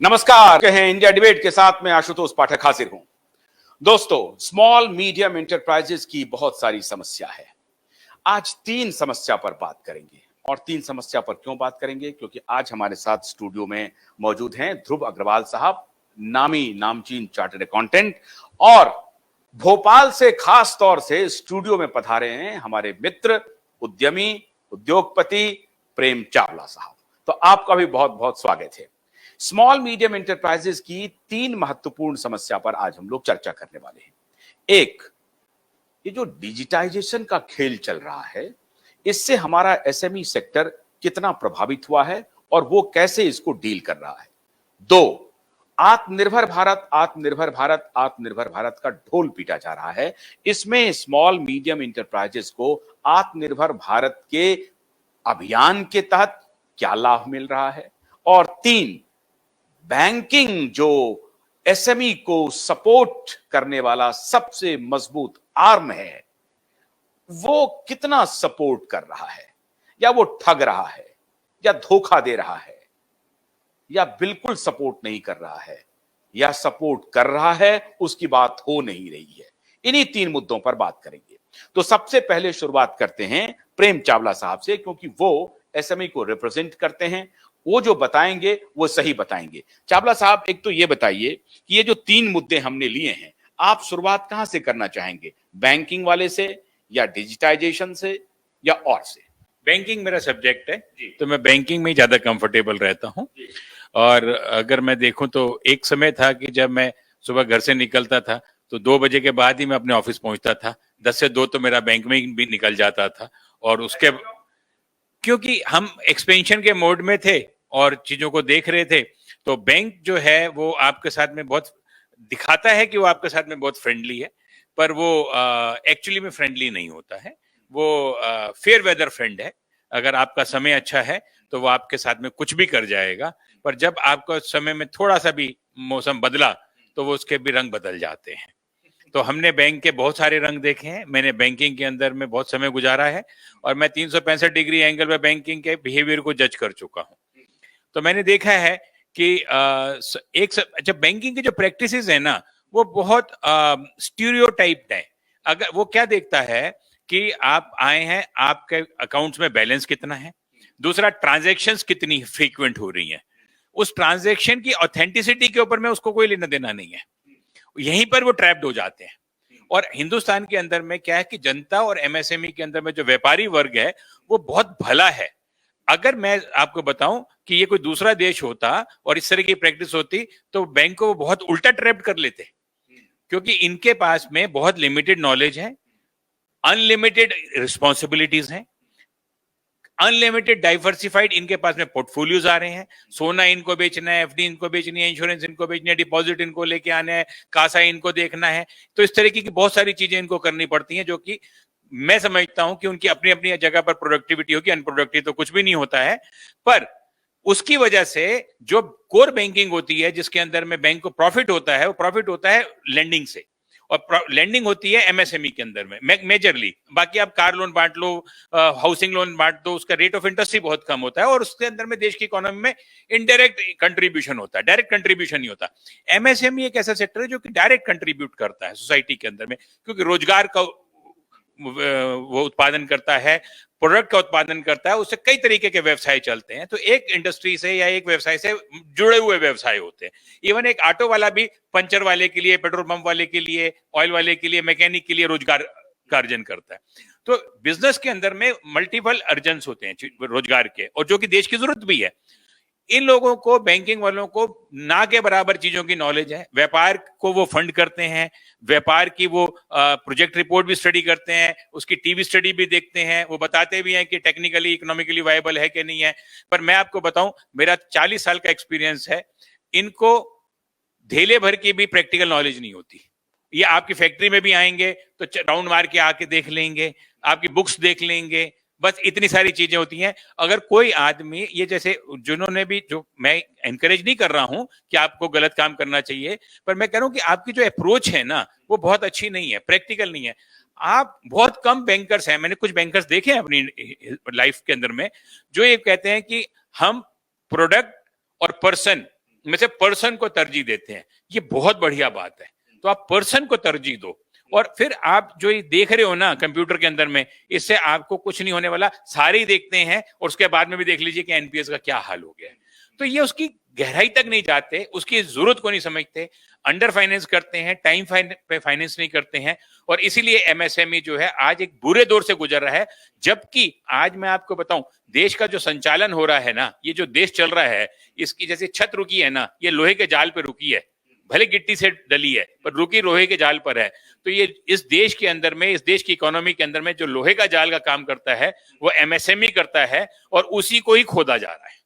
नमस्कार हैं India debate के साथ में आशुतोष पाठक हाजिर हूं। दोस्तों, स्मॉल मीडियम एंटरप्राइजेस की बहुत सारी समस्या है। आज तीन समस्या पर बात करेंगे। और तीन समस्या पर क्यों बात करेंगे? क्योंकि आज हमारे साथ स्टूडियो में मौजूद हैं ध्रुव अग्रवाल साहब, नामी नामचीन चार्टर्ड अकाउंटेंट, और भोपाल से खास तौर से स्टूडियो में पधारे हैं हमारे मित्र, उद्यमी, उद्योगपति प्रेम चावला साहब। तो आपका भी बहुत बहुत स्वागत है। स्मॉल मीडियम एंटरप्राइजेस की तीन महत्वपूर्ण समस्या पर आज हम लोग चर्चा करने वाले हैं। एक, ये जो डिजिटाइजेशन का खेल चल रहा है, इससे हमारा एसएमई सेक्टर कितना प्रभावित हुआ है और वो कैसे इसको डील कर रहा है। दो, आत्मनिर्भर भारत, आत्मनिर्भर भारत, आत्मनिर्भर भारत का ढोल पीटा जा रहा है। इसमें स्मॉल मीडियम एंटरप्राइजेस को आत्मनिर्भर भारत के अभियान के तहत क्या लाभ मिल रहा है। और तीन, बैंकिंग जो एसएमई को सपोर्ट करने वाला सबसे मजबूत आर्म है, वो कितना सपोर्ट कर रहा है, या वो ठग रहा है, या धोखा दे रहा है, या बिल्कुल सपोर्ट नहीं कर रहा है, या सपोर्ट कर रहा है, उसकी बात हो नहीं रही है। इन्हीं तीन मुद्दों पर बात करेंगे। तो सबसे पहले शुरुआत करते हैं प्रेम चावला साहब से, क्योंकि वो एसएमई को रिप्रेजेंट करते हैं। वो जो बताएंगे वो सही बताएंगे। चावला साहब, एक तो ये बताइए कि ये जो तीन मुद्दे हमने लिए हैं, आप शुरुआत कहां से करना चाहेंगे? बैंकिंग वाले से, या डिजिटाइजेशन से, या और से? बैंकिंग मेरा सब्जेक्ट है, तो मैं बैंकिंग में ज्यादा कंफर्टेबल रहता हूं। और अगर मैं देखूं तो एक समय था कि जब मैं सुबह घर से निकलता था तो 2 बजे के बाद ही मैं अपने ऑफिस पहुंचता था। 10 से 2 तो मेरा बैंक में भी निकल जाता था। और उसके क्योंकि हम एक्सपेंशन के मोड में थे और चीजों को देख रहे थे, तो बैंक जो है वो आपके साथ में बहुत दिखाता है कि वो आपके साथ में बहुत फ्रेंडली है, पर वो एक्चुअली में फ्रेंडली नहीं होता है। वो फेयर वेदर फ्रेंड है। अगर आपका समय अच्छा है तो वो आपके साथ में कुछ भी कर जाएगा, पर जब आपका समय में थोड़ा सा भी मौसम बदला तो वो उसके भी रंग बदल जाते हैं। तो हमने बैंक के बहुत सारे रंग देखे हैं। मैंने बैंकिंग के अंदर में बहुत समय गुजारा है और मैं 365 डिग्री एंगल में बैंकिंग के बिहेवियर को जज कर चुका हूं। तो मैंने देखा है कि अच्छा, बैंकिंग की जो प्रैक्टिसेस है ना, वो बहुत स्टीरियोटाइप्ड है। अगर वो क्या देखता है कि आप आए हैं, आपके अकाउंट्स में बैलेंस कितना है, दूसरा ट्रांजैक्शंस कितनी फ्रीक्वेंट हो रही हैं, उस ट्रांजैक्शन की ऑथेंटिसिटी के ऊपर में उसको कोई लेना देना नहीं है। यहीं पर वो ट्रैप्ड हो जाते हैं। और हिंदुस्तान के अंदर में क्या है कि जनता और एमएसएमई के अंदर में जो व्यापारी वर्ग है वो बहुत भला है। अगर मैं आपको बताऊं कि ये कोई दूसरा देश होता और इस तरह की प्रैक्टिस होती तो बैंक को वो बहुत उल्टा ट्रैप कर लेते, क्योंकि इनके पास में बहुत लिमिटेड नॉलेज है, अनलिमिटेड रिस्पॉन्सिबिलिटीज हैं, अनलिमिटेड डाइवर्सिफाइड इनके पास में पोर्टफोलियोज आ रहे हैं। सोना इनको बेचना है, एफडी इनको बेचनी है, इंश्योरेंस इनको बेचनी है, डिपॉजिट इनको लेके आना है, कासा इनको देखना है। तो इस तरीके की बहुत सारी चीजें इनको करनी पड़ती हैं, जो कि मैं समझता हूं कि उनकी अपनी अपनी जगह पर प्रोडक्टिविटी होगी, अनप्रोडक्टिव तो कुछ भी नहीं होता है। पर उसकी वजह से जो कोर बैंकिंग होती है, जिसके अंदर में बैंक को प्रॉफिट होता है, वो प्रॉफिट होता है लेंडिंग से, और लेंडिंग होती है एमएसएमई के अंदर में मेजरली। बाकी आप कार लोन बांट लो, हाउसिंग लोन बांट दो, उसका रेट ऑफ इंटरेस्ट ही बहुत कम होता है, और उसके अंदर में देश की इकोनॉमी में इनडायरेक्ट कंट्रीब्यूशन होता है, डायरेक्ट कंट्रीब्यूशन नहीं होता। एमएसएमई एक ऐसा सेक्टर है जो कि डायरेक्ट कंट्रीब्यूट करता है सोसाइटी के अंदर में, क्योंकि रोजगार का वो उत्पादन करता है, प्रोडक्ट का उत्पादन करता है, उससे कई तरीके के व्यवसाय चलते हैं। तो एक इंडस्ट्री से या एक व्यवसाय से जुड़े हुए व्यवसाय होते हैं। इवन एक ऑटो वाला भी पंचर वाले के लिए, पेट्रोल पंप वाले के लिए, ऑयल वाले के लिए, मैकेनिक के लिए रोजगार का अर्जन करता है। तो बिजनेस के अंदर में मल्टीपल अर्जन्स होते हैं रोजगार के, और जो कि देश की जरूरत भी है। इन लोगों को, बैंकिंग वालों को ना के बराबर चीजों की नॉलेज है। व्यापार को वो फंड करते हैं, व्यापार की वो प्रोजेक्ट रिपोर्ट भी स्टडी करते हैं, उसकी टीवी स्टडी भी देखते हैं, वो बताते भी हैं कि टेक्निकली इकोनॉमिकली वायबल है कि नहीं है। पर मैं आपको बताऊं, मेरा 40 साल का एक्सपीरियंस है, इनको धेले भर की भी प्रैक्टिकल नॉलेज नहीं होती। ये आपकी फैक्ट्री में भी आएंगे तो राउंड मार के आके देख लेंगे, आपकी बुक्स देख लेंगे, बस इतनी सारी चीजें होती हैं। अगर कोई आदमी ये, जैसे जिन्होंने भी, जो मैं एनकरेज नहीं कर रहा हूं कि आपको गलत काम करना चाहिए, पर मैं कह रहा हूं कि आपकी जो अप्रोच है ना, वो बहुत अच्छी नहीं है, प्रैक्टिकल नहीं है। आप, बहुत कम बैंकर्स हैं, मैंने कुछ बैंकर्स देखे हैं अपनी लाइफ के अंदर में, जो ये कहते हैं कि हम प्रोडक्ट और पर्सन में से पर्सन को तरजीह देते हैं। ये बहुत बढ़िया बात है। तो आप पर्सन को तरजीह दो, और फिर आप जो ये देख रहे हो ना कंप्यूटर के अंदर में, इससे आपको कुछ नहीं होने वाला। सारे ही देखते हैं और उसके बाद में भी देख लीजिए कि एनपीएस का क्या हाल हो गया है। तो ये उसकी गहराई तक नहीं जाते, उसकी जरूरत को नहीं समझते, अंडर फाइनेंस करते हैं, टाइम पे फाइनेंस नहीं करते हैं, और इसीलिए एमएसएमई जो है आज एक बुरे दौर से गुजर रहा है। जबकि आज मैं आपको बताऊं, देश का जो संचालन हो रहा है ना, ये जो देश चल रहा है, इसकी जैसे छत रुकी है ना, ये लोहे के जाल पे रुकी है, भले गिट्टी से डली है पर रुकी लोहे के जाल पर है। तो ये इस देश के अंदर में, इस देश की इकोनॉमी के अंदर में जो लोहे का जाल का काम करता है वो एमएसएमई करता है, और उसी को ही खोदा जा रहा है।